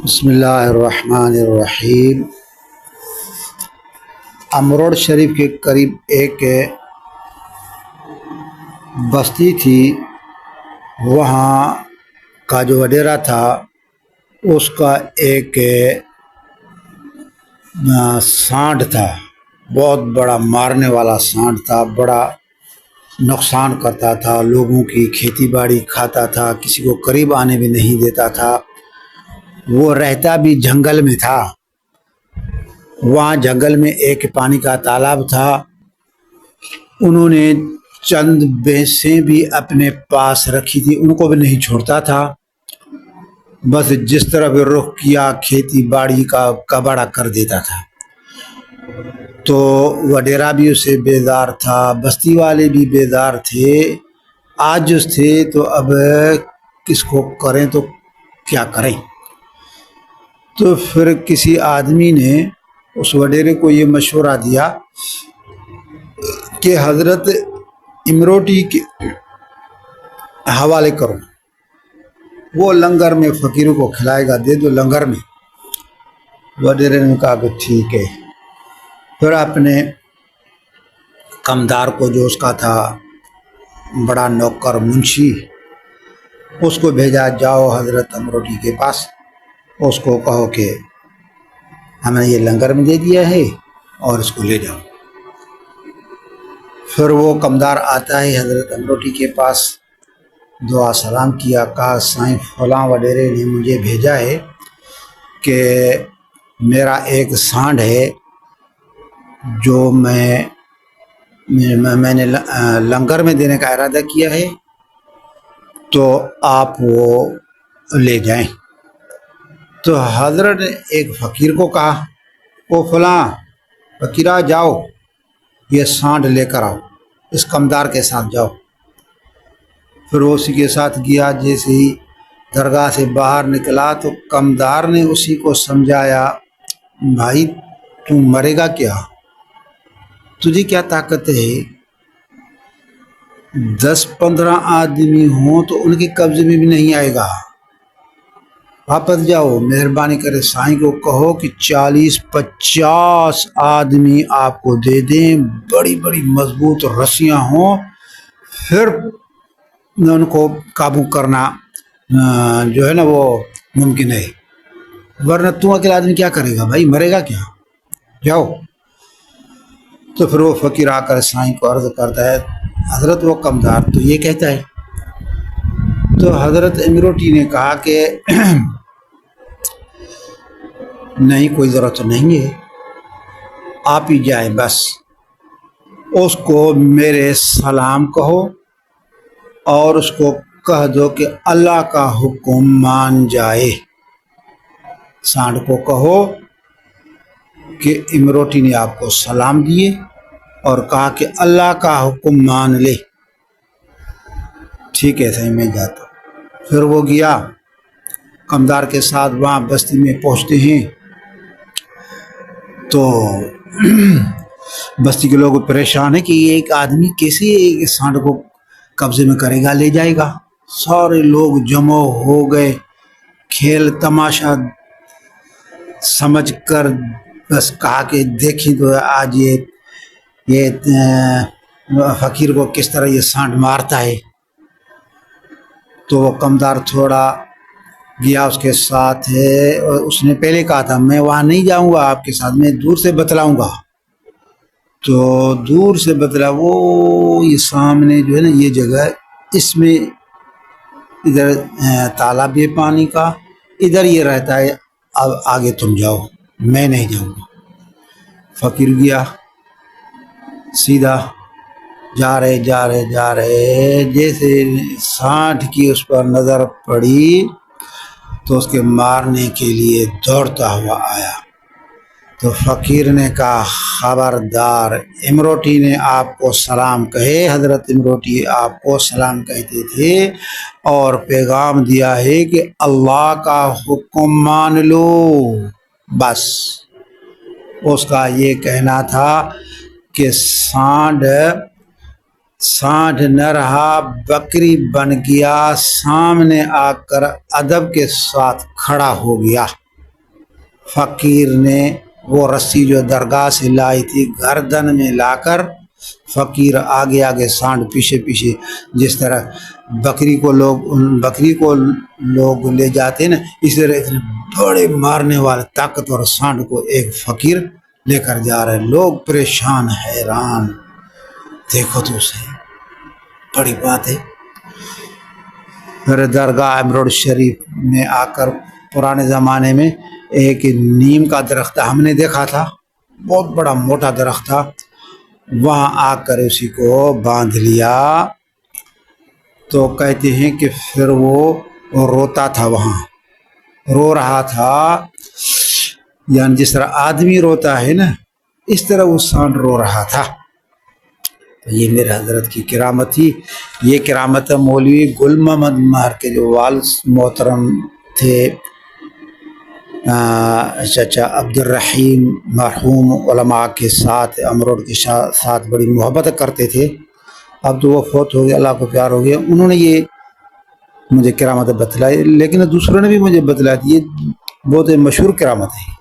بسم اللہ الرحمن الرحیم۔ امروڑ شریف کے قریب ایک بستی تھی، وہاں کا جو وڈیرا تھا اس کا ایک سانڈ تھا، بہت بڑا مارنے والا سانڈ تھا، بڑا نقصان کرتا تھا، لوگوں کی کھیتی باڑی کھاتا تھا، کسی کو قریب آنے بھی نہیں دیتا تھا۔ وہ رہتا بھی جنگل میں تھا۔ وہاں جنگل میں ایک پانی کا تالاب تھا، انہوں نے چند بھینسیں بھی اپنے پاس رکھی تھی، ان کو بھی نہیں چھوڑتا تھا، بس جس طرح بھی رخ کیا کھیتی باڑی کا کباڑا کر دیتا تھا۔ تو وڈیرا بھی اسے بیدار تھا، بستی والے بھی بیدار تھے، عاجز تھے، تو اب کس کو کریں تو کیا کریں۔ تو پھر کسی آدمی نے اس وڈیرے کو یہ مشورہ دیا کہ حضرت امروٹی کے حوالے کرو، وہ لنگر میں فقیروں کو کھلائے گا، دے دو لنگر میں۔ وڈیرے نے کہا کہ ٹھیک ہے۔ پھر اپنے کمدار کو، جو اس کا تھا بڑا نوکر منشی، اس کو بھیجا، جاؤ حضرت امروٹی کے پاس، اس کو کہو کہ ہم نے یہ لنگر میں دے دیا ہے اور اس کو لے جاؤ۔ پھر وہ کمدار آتا ہے حضرت امروٹی کے پاس، دعا سلام کیا، کہا سائیں فلاں وڈیرے نے مجھے بھیجا ہے کہ میرا ایک سانڈ ہے جو میں نے لنگر میں دینے کا ارادہ کیا ہے، تو آپ وہ لے جائیں۔ تو حضرت نے ایک فقیر کو کہا، وہ فلاں فقیرہ جاؤ، یہ سانڈ لے کر آؤ، اس کمدار کے ساتھ جاؤ۔ پھر وہ اسی کے ساتھ گیا۔ جیسے ہی درگاہ سے باہر نکلا تو کمدار نے اسی کو سمجھایا، بھائی تم مرے گا کیا، تجھے کیا طاقت ہے، 10-15 آدمی ہوں تو ان کے قبضے میں بھی نہیں آئے گا، واپس جاؤ، مہربانی کرے سائیں کو کہو کہ 40-50 آدمی آپ کو دے دیں، بڑی بڑی مضبوط رسیاں ہوں، پھر ان کو قابو کرنا جو ہے نا وہ ممکن ہے، ورنہ تم اکیلا آدمی کیا کرے گا بھائی، مرے گا کیا، جاؤ۔ تو پھر وہ فقیر آ کر سائیں کو عرض کرتا ہے، حضرت وہ کمدار تو یہ کہتا ہے۔ تو حضرت امروٹی نے کہا کہ نہیں، کوئی ضرورت نہیں ہے، آپ ہی جائیں، بس اس کو میرے سلام کہو اور اس کو کہہ دو کہ اللہ کا حکم مان جائے۔ سانڈ کو کہو کہ امروٹی نے آپ کو سلام دیے اور کہا کہ اللہ کا حکم مان لے۔ ٹھیک ہے صحیح، میں جاتا ہوں۔ پھر وہ گیا کمدار کے ساتھ، وہاں بستی میں پہنچتے ہیں تو بستی کے لوگ پریشان ہیں کہ یہ ایک آدمی کیسے سانڈ کو قبضے میں کرے گا، لے جائے گا۔ سارے لوگ جمع ہو گئے، کھیل تماشا سمجھ کر بس کہا کہ دیکھیں تو آج یہ فقیر کو کس طرح یہ سانڈ مارتا ہے۔ تو وہ کمدار تھوڑا گیا اس کے ساتھ ہے، اور اس نے پہلے کہا تھا میں وہاں نہیں جاؤں گا آپ کے ساتھ، میں دور سے بتلاؤں گا۔ تو دور سے بتلا، وہ یہ سامنے جو ہے نا یہ جگہ، اس میں ادھر تالاب ہے پانی کا، ادھر یہ رہتا ہے، اب آگے تم جاؤ، میں نہیں جاؤں گا۔ فقیر گیا، سیدھا جا رہے، جیسے سانڈ کی اس پر نظر پڑی تو اس کے مارنے کے لیے دوڑتا ہوا آیا۔ تو فقیر نے کہا خبردار، امروٹی نے آپ کو سلام کہے، حضرت امروٹی آپ کو سلام کہتے تھے اور پیغام دیا ہے کہ اللہ کا حکم مان لو۔ بس اس کا یہ کہنا تھا کہ سانڈ نہ رہا، بکری بن گیا، سامنے آ کر ادب کے ساتھ کھڑا ہو گیا۔ فقیر نے وہ رسی جو درگاہ سے لائی تھی گردن میں لا کر، فقیر آگے آگے سانڈ پیچھے پیچھے، جس طرح بکری کو لوگ لے جاتے ہیں نا، اس طرح اتنے بڑے مارنے والے طاقتور سانڈ کو ایک فقیر لے کر جا رہے ہیں۔ لوگ پریشان حیران، دیکھو تو صحیح، بڑی بات ہے۔ پھر درگاہ امروڈ شریف میں آ کر پرانے زمانے میں ایک نیم کا درخت تھا، ہم نے دیکھا تھا، بہت بڑا موٹا درخت تھا، وہاں آ کر اسی کو باندھ لیا۔ تو کہتے ہیں کہ پھر وہ روتا تھا، وہاں رو رہا تھا، یعنی جس طرح آدمی روتا ہے نا، اس طرح وہ سانڈ رو رہا تھا۔ یہ میرے حضرت کی کرامت تھی۔ یہ کرامت مولوی گل محمد مہر کے جو والد محترم تھے، چچا عبد الرحیم، مرحوم علماء کے ساتھ، امروڈ کے ساتھ بڑی محبت کرتے تھے۔ اب تو وہ فوت ہو گیا، اللہ کو پیار ہو گیا۔ انہوں نے یہ مجھے کرامت بتلائی، لیکن دوسروں نے بھی مجھے بتلائی، یہ بہت مشہور کرامت ہے۔